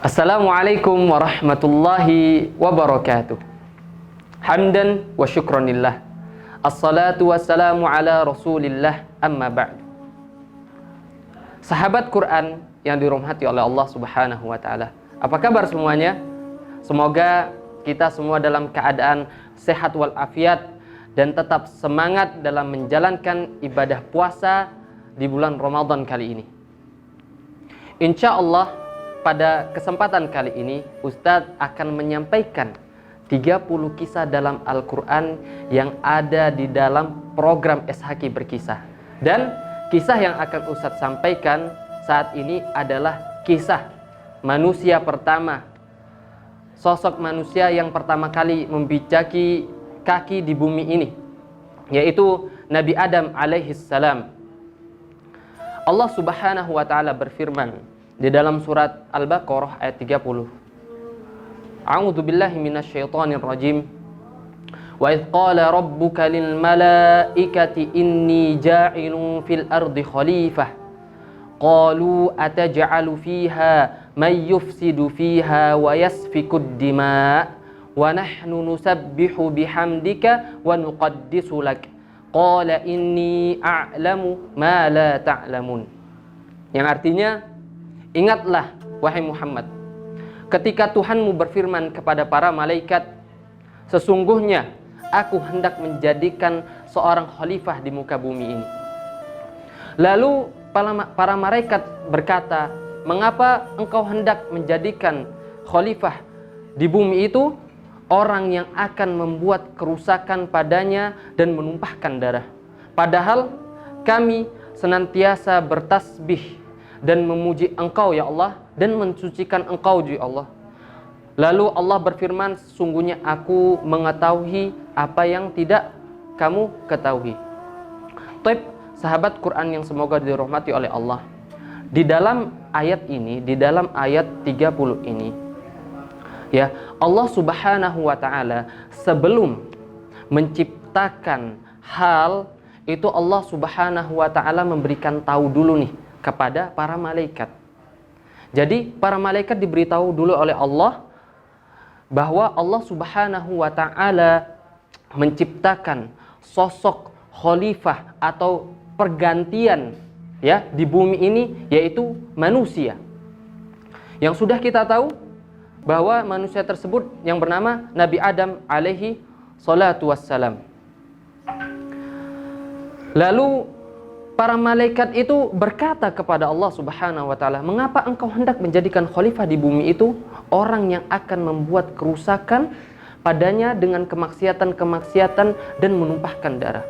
Assalamualaikum warahmatullahi wabarakatuh. Hamdan wa syukranillah. Assalatu wassalamu ala rasulillah, amma ba'du. Sahabat Quran yang dirahmati oleh Allah subhanahu wa ta'ala, apa kabar semuanya? Semoga kita semua dalam keadaan sehat walafiat dan tetap semangat dalam menjalankan ibadah puasa di bulan Ramadan kali ini. Insya Allah pada kesempatan kali ini Ustadz akan menyampaikan 30 kisah dalam Al-Quran yang ada di dalam program SHQ Berkisah. Dan kisah yang akan Ustadz sampaikan saat ini adalah kisah manusia pertama, sosok manusia yang pertama kali membijaki kaki di bumi ini, yaitu Nabi Adam alaihissalam. Allah subhanahu wa ta'ala berfirman di dalam surat Al-Baqarah ayat 30. A'udzu billahi minasyaitonir rajim. Wa idz qala rabbuka lil malaikati inni ja'ilun fil ardi khalifah. Qalu ataj'alu fiha may yufsidu fiha wa yasfikud dima' wa nahnu nusabbihu bihamdika wa nuqaddisu lak. Qala inni a'lamu ma la ta'lamun. Yang artinya, ingatlah wahai Muhammad, ketika Tuhanmu berfirman kepada para malaikat, sesungguhnya aku hendak menjadikan seorang khalifah di muka bumi ini. Lalu para malaikat berkata, mengapa engkau hendak menjadikan khalifah di bumi itu orang yang akan membuat kerusakan padanya dan menumpahkan darah? Padahal kami senantiasa bertasbih dan memuji engkau ya Allah, dan mensucikan engkau ya Allah. Lalu Allah berfirman, sesungguhnya aku mengetahui apa yang tidak kamu ketahui. Taib, sahabat Quran yang semoga dirahmati oleh Allah, di dalam ayat ini, di dalam ayat 30 ini, ya, Allah subhanahu wa ta'ala sebelum menciptakan hal itu, Allah subhanahu wa ta'ala memberikan tahu dulu nih kepada para malaikat. Jadi para malaikat diberitahu dulu oleh Allah bahwa Allah subhanahu wa ta'ala menciptakan sosok khalifah atau pergantian ya di bumi ini, yaitu manusia. Yang sudah kita tahu bahwa manusia tersebut yang bernama Nabi Adam alaihi salatu wassalam. Lalu para malaikat itu berkata kepada Allah subhanahu wa ta'ala, mengapa engkau hendak menjadikan khalifah di bumi itu orang yang akan membuat kerusakan padanya dengan kemaksiatan-kemaksiatan dan menumpahkan darah?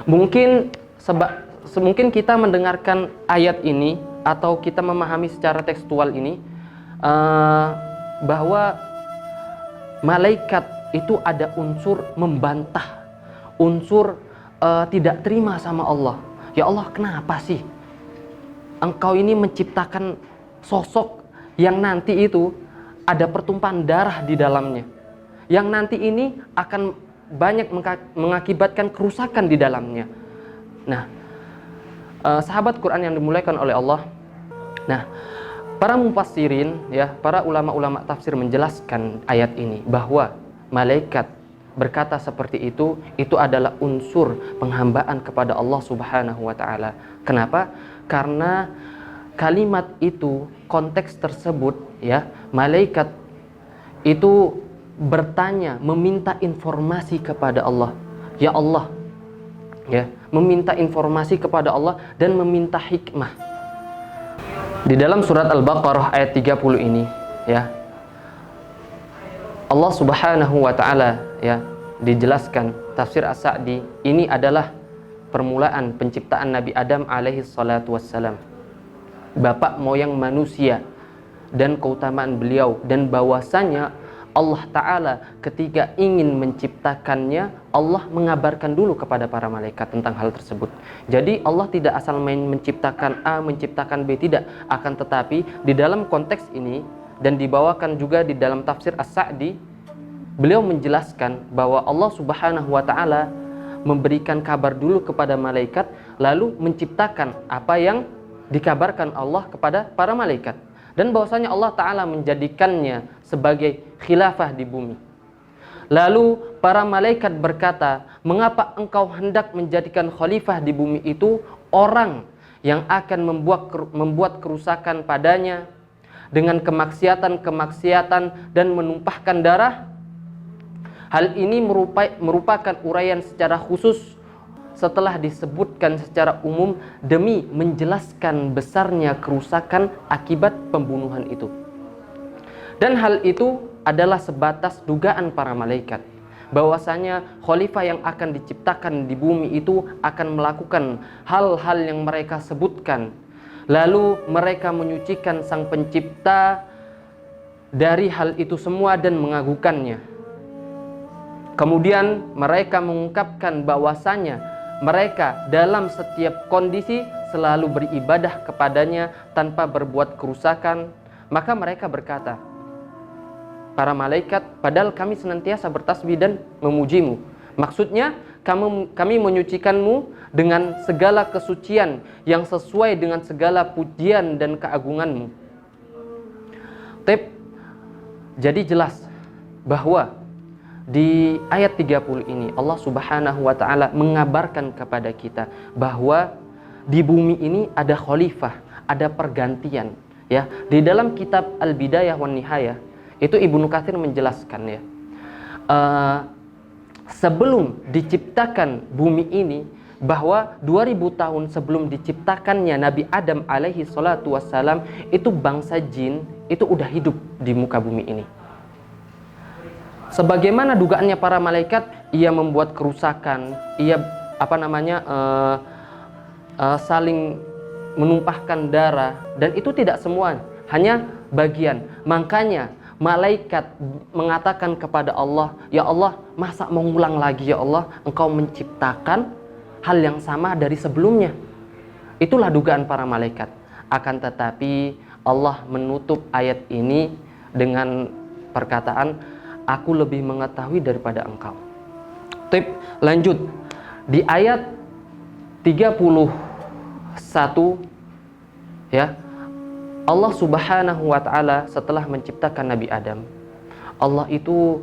Mungkin kita mendengarkan ayat ini atau kita memahami secara tekstual ini bahwa malaikat itu ada unsur membantah, unsur tidak terima sama Allah. Ya Allah, kenapa sih engkau ini menciptakan sosok yang nanti itu ada pertumpahan darah di dalamnya, yang nanti ini akan banyak mengakibatkan kerusakan di dalamnya. Nah, sahabat Quran yang dimuliakan oleh Allah, nah, para mufassirin ya, para ulama-ulama tafsir menjelaskan ayat ini bahwa malaikat berkata seperti itu adalah unsur penghambaan kepada Allah subhanahu wa ta'ala. Kenapa? Karena kalimat itu, konteks tersebut ya, malaikat itu bertanya, meminta informasi kepada Allah. Ya Allah, ya, meminta informasi kepada Allah dan meminta hikmah. Di dalam surat Al-Baqarah ayat 30 ini ya, Allah subhanahu wa ta'ala ya dijelaskan, tafsir As-Sa'di, ini adalah permulaan penciptaan Nabi Adam alaihi salatu wassalam, bapak moyang manusia, dan keutamaan beliau, dan bahwasanya Allah Ta'ala ketika ingin menciptakannya, Allah mengabarkan dulu kepada para malaikat tentang hal tersebut. Jadi Allah tidak asal main menciptakan A, menciptakan B, tidak. Akan tetapi di dalam konteks ini, dan dibawakan juga di dalam tafsir As-Sa'di, beliau menjelaskan bahwa Allah subhanahu wa ta'ala memberikan kabar dulu kepada malaikat, lalu menciptakan apa yang dikabarkan Allah kepada para malaikat. dan bahwasanya Allah Ta'ala menjadikannya sebagai khilafah di bumi. Lalu para malaikat berkata, mengapa engkau hendak menjadikan khalifah di bumi itu orang yang akan membuat kerusakan padanya dengan kemaksiatan dan menumpahkan darah? Hal ini merupakan uraian secara khusus setelah disebutkan secara umum demi menjelaskan besarnya kerusakan akibat pembunuhan itu. Dan hal itu adalah sebatas dugaan para malaikat, bahwasanya khalifah yang akan diciptakan di bumi itu akan melakukan hal-hal yang mereka sebutkan. Lalu mereka menyucikan Sang Pencipta dari hal itu semua dan mengagukannya. Kemudian mereka mengungkapkan bahwasanya mereka dalam setiap kondisi selalu beribadah kepadanya tanpa berbuat kerusakan. Maka mereka berkata, para malaikat, padahal kami senantiasa bertasbih dan memujimu. Maksudnya kami menyucikanmu dengan segala kesucian yang sesuai dengan segala pujian dan keagunganmu. Jadi jelas bahwa di ayat 30 ini Allah Subhanahu wa Ta'ala mengabarkan kepada kita bahwa di bumi ini ada khalifah, ada pergantian, ya. Di dalam kitab Al-Bidayah wan Nihayah itu Ibnu Katsir menjelaskan, ya, sebelum diciptakan bumi ini, bahwa 2000 tahun sebelum diciptakannya Nabi Adam alaihi salatu wassalam, itu bangsa jin itu udah hidup di muka bumi ini. Sebagaimana dugaannya para malaikat, ia membuat kerusakan, ia saling menumpahkan darah, dan itu tidak semua, hanya bagian. Makanya malaikat mengatakan kepada Allah, ya Allah, masa mau ngulang lagi ya Allah, engkau menciptakan hal yang sama dari sebelumnya. Itulah dugaan para malaikat. Akan tetapi Allah menutup ayat ini dengan perkataan, aku lebih mengetahui daripada engkau. Lanjut di ayat 31, ya, Allah Subhanahu wa Ta'ala setelah menciptakan Nabi Adam, Allah itu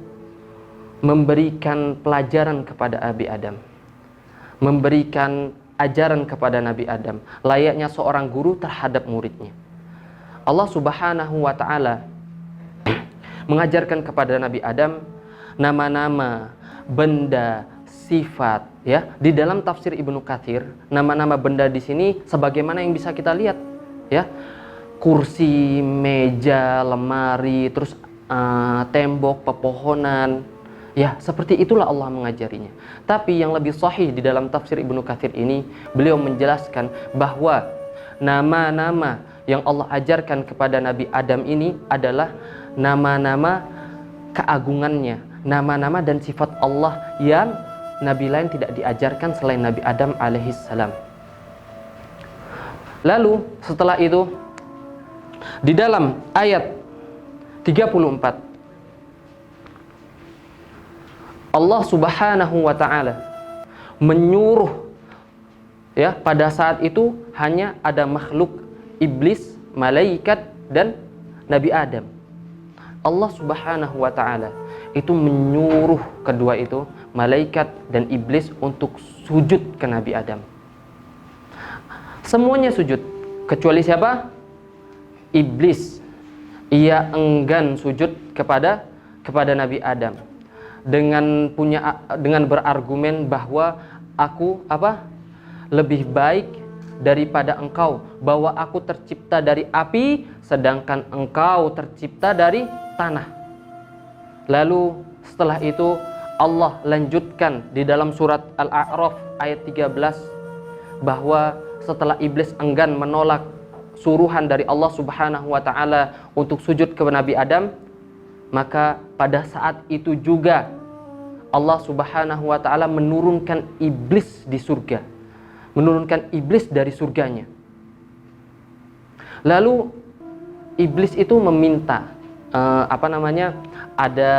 memberikan pelajaran kepada Nabi Adam, memberikan ajaran kepada Nabi Adam, layaknya seorang guru terhadap muridnya. Allah Subhanahu wa Ta'ala mengajarkan kepada Nabi Adam nama-nama, benda, sifat, ya. Di dalam tafsir Ibnu Katsir, nama-nama benda di sini sebagaimana yang bisa kita lihat, ya. Kursi, meja, lemari, terus tembok, pepohonan, ya, seperti itulah Allah mengajarinya. Tapi yang lebih sahih di dalam tafsir Ibnu Katsir ini, beliau menjelaskan bahwa nama-nama yang Allah ajarkan kepada Nabi Adam ini adalah nama-nama keagungannya, nama-nama dan sifat Allah yang Nabi lain tidak diajarkan selain Nabi Adam alaihissalam. Lalu setelah itu di dalam ayat 34 Allah Subhanahu wa Ta'ala menyuruh, ya, pada saat itu hanya ada makhluk iblis, malaikat dan Nabi Adam. Allah Subhanahu wa Ta'ala itu menyuruh kedua itu, malaikat dan iblis, untuk sujud ke Nabi Adam. Semuanya sujud kecuali siapa? Iblis. Ia enggan sujud kepada Nabi Adam dengan berargumen bahwa aku lebih baik daripada engkau, bahwa aku tercipta dari api sedangkan engkau tercipta dari tanah. Lalu setelah itu Allah lanjutkan di dalam surat Al-A'raf ayat 13 bahwa setelah iblis enggan menolak suruhan dari Allah Subhanahu wa Ta'ala untuk sujud kepada Nabi Adam, maka pada saat itu juga Allah Subhanahu wa Ta'ala menurunkan iblis di surga, menurunkan iblis dari surganya. Lalu iblis itu meminta ada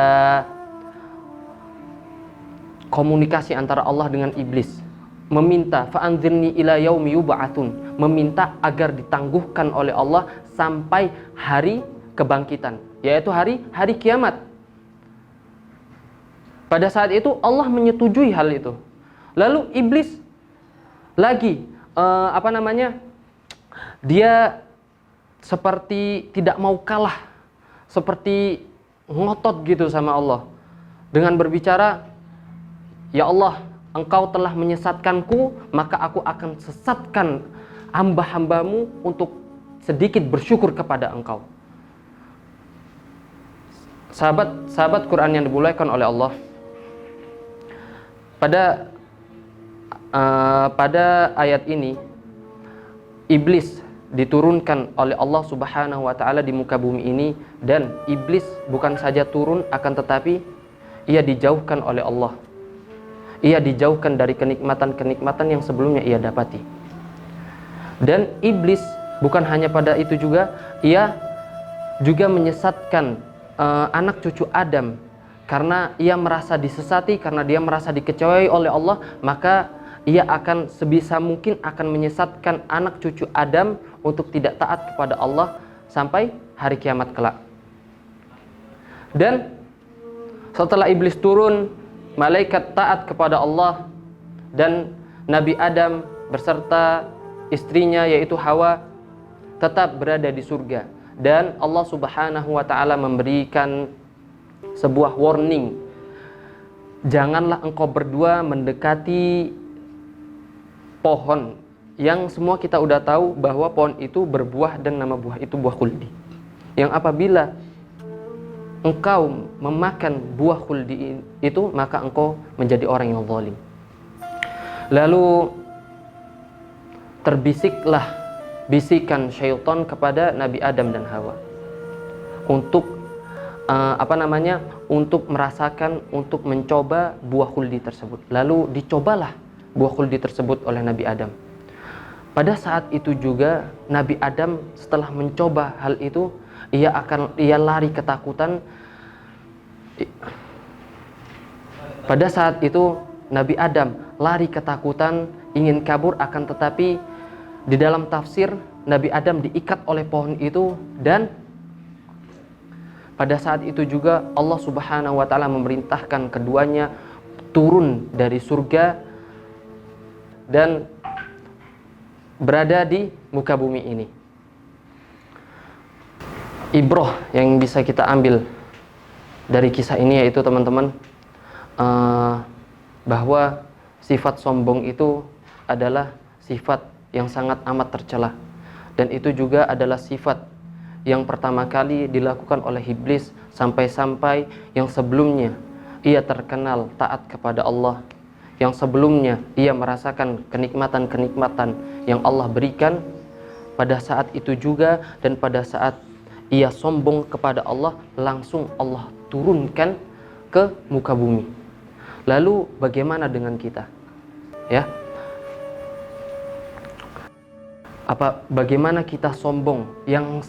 komunikasi antara Allah dengan iblis, meminta fa'anzirni ila yaumi yub'atsun, meminta agar ditangguhkan oleh Allah sampai hari kebangkitan, yaitu hari kiamat. Pada saat itu Allah menyetujui hal itu. Lalu iblis lagi dia seperti tidak mau kalah, seperti ngotot gitu sama Allah dengan berbicara, ya Allah, Engkau telah menyesatkanku, maka aku akan sesatkan hamba-hambamu untuk sedikit bersyukur kepada Engkau. Sahabat Quran yang dimuliakan oleh Allah, pada ayat ini iblis diturunkan oleh Allah Subhanahu wa taala di muka bumi ini, dan iblis bukan saja turun, akan tetapi ia dijauhkan oleh Allah. Ia dijauhkan dari kenikmatan-kenikmatan yang sebelumnya ia dapati. Dan iblis bukan hanya pada itu juga, ia juga menyesatkan anak cucu Adam. Karena ia merasa disesati, karena dia merasa dikecewakan oleh Allah, maka ia akan sebisa mungkin akan menyesatkan anak cucu Adam untuk tidak taat kepada Allah sampai hari kiamat kelak. Dan setelah iblis turun, malaikat taat kepada Allah, dan Nabi Adam beserta istrinya yaitu Hawa tetap berada di surga. Dan Allah Subhanahu wa taala memberikan sebuah warning, janganlah engkau berdua mendekati pohon yang semua kita udah tahu bahwa pohon itu berbuah dan nama buah itu buah khuldi, yang apabila engkau memakan buah khuldi itu, maka engkau menjadi orang yang zalim. Lalu terbisiklah bisikan syaitan kepada Nabi Adam dan Hawa untuk untuk merasakan, untuk mencoba buah khuldi tersebut. Lalu dicobalah buah khuldi tersebut oleh Nabi Adam. Pada saat itu juga Nabi Adam setelah mencoba hal itu, ia lari ketakutan. Pada saat itu Nabi Adam lari ketakutan, ingin kabur, akan tetapi di dalam tafsir Nabi Adam diikat oleh pohon itu, dan pada saat itu juga Allah Subhanahu wa taala memerintahkan keduanya turun dari surga dan berada di muka bumi ini. Ibrah yang bisa kita ambil dari kisah ini yaitu teman-teman, bahwa sifat sombong itu adalah sifat yang sangat amat tercela, dan itu juga adalah sifat yang pertama kali dilakukan oleh iblis, sampai-sampai yang sebelumnya ia terkenal taat kepada Allah, yang sebelumnya ia merasakan kenikmatan-kenikmatan yang Allah berikan, pada saat itu juga dan pada saat ia sombong kepada Allah, langsung Allah turunkan ke muka bumi. Lalu bagaimana dengan kita? Ya, bagaimana kita sombong yang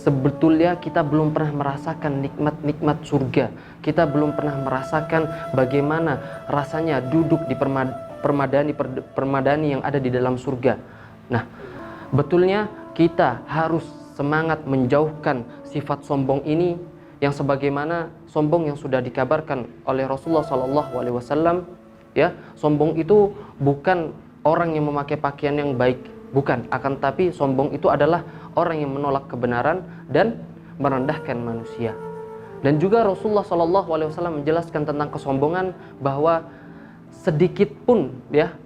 sebetulnya kita belum pernah merasakan nikmat-nikmat surga. Kita belum pernah merasakan bagaimana rasanya duduk di permadani yang ada di dalam surga. Nah, betulnya kita harus semangat menjauhkan sifat sombong ini, yang sebagaimana sombong yang sudah dikabarkan oleh Rasulullah SAW. Ya, sombong itu bukan orang yang memakai pakaian yang baik, bukan. Akan tapi sombong itu adalah orang yang menolak kebenaran dan merendahkan manusia. Dan juga Rasulullah SAW menjelaskan tentang kesombongan, bahwa sedikit pun, ya,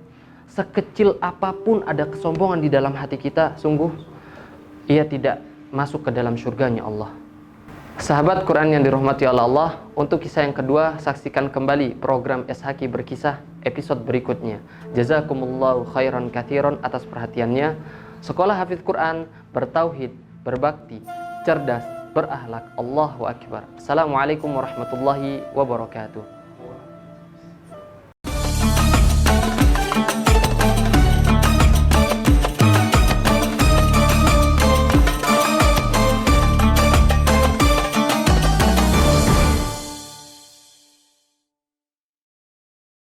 sekecil apapun ada kesombongan di dalam hati kita, sungguh ia tidak masuk ke dalam surganya Allah. Sahabat Quran yang dirahmati oleh Allah, untuk kisah yang kedua saksikan kembali program SHQ Berkisah episode berikutnya. Jazakumullahu khairan katsiran atas perhatiannya. Sekolah Hafidz Quran, bertauhid, berbakti, cerdas, berakhlak. Allahu Akbar. Assalamualaikum warahmatullahi wabarakatuh.